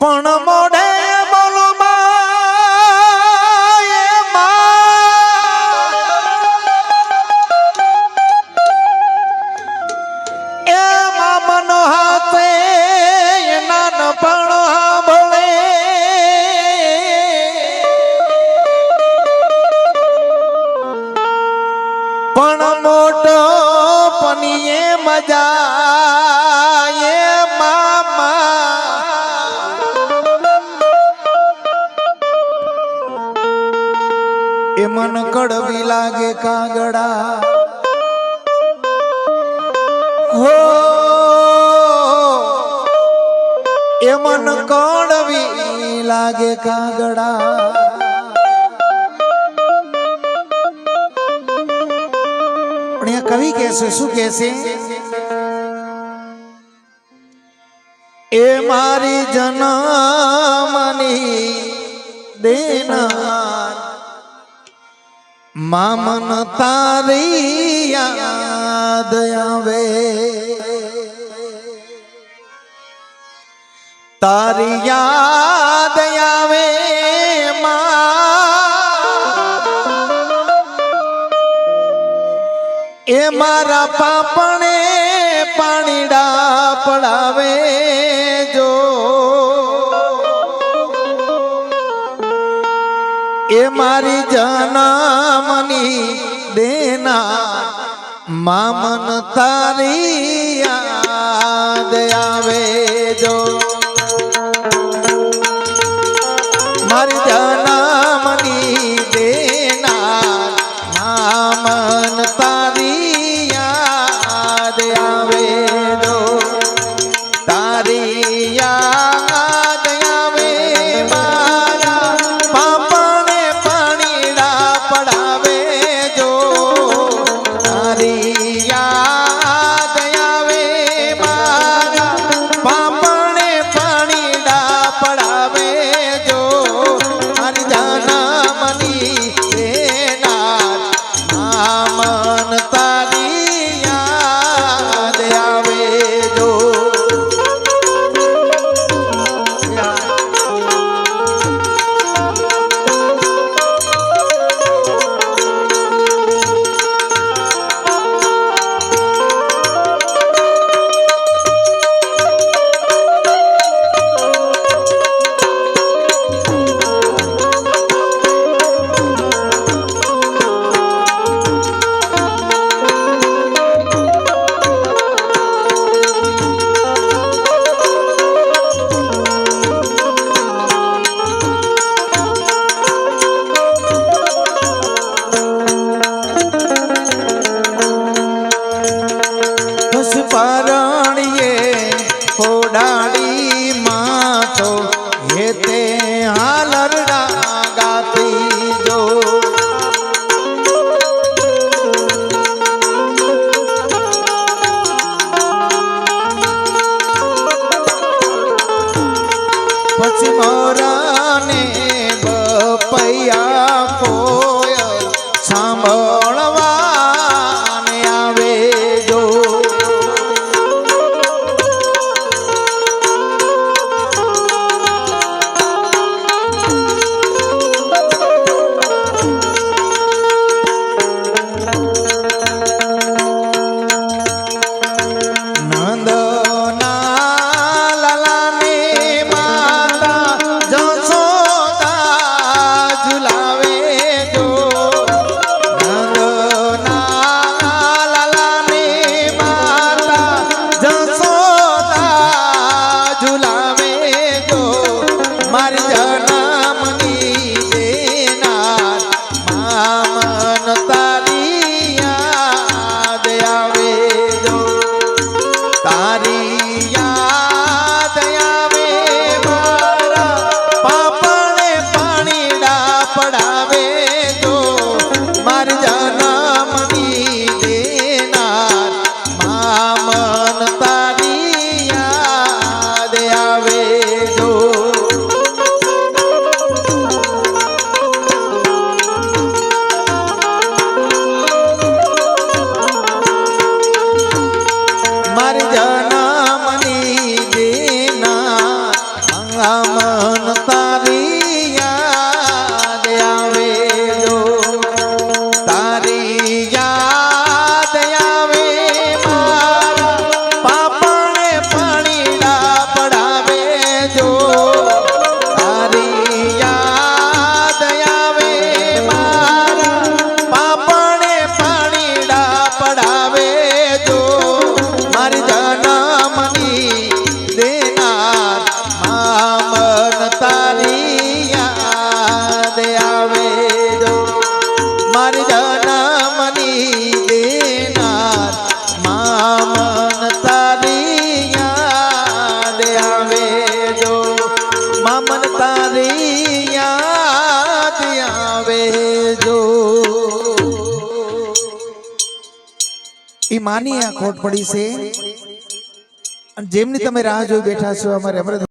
પણ મોઢે બોલો મનો હાથે નાનપણ ભળે પણ મોટો પનીએ મજા એ મામા એ મન કડવી લાગે કાગડા હો એ મન કડવી લાગે કાગડા પણ એ કવિ કહેશે શું કહેશે એ મારી જન્મની દેનાર મામન તારી યાદ આવે તારી યાદ આવે એ મારા પાપણે પાણીડા પડાવે જો એ મારી જન્મની દેનાર મામન તારી યાદ આવે જો મારી જન્મની દેનાર મામન તારી યાદ આવે જો તારી યાદ આવે મારા પાપણે પાણીડા પડાવે જો તારી યાદ આવે મારા પાપણે પાણીડા પડાવે જો મારી જન્મની દેનાર મામન તારી યાદ આવે જો પરણીએ ઓડાડી માથો હેતે હાલરડા ગાતી જો પછી મોરાને બપૈયા કોયલ સાંભળવાને આવે જો મારી જાના માની આ ખોટ પડી છે અને જેમની તમે રાહ જોઈ બેઠા છો અમારે અમૃત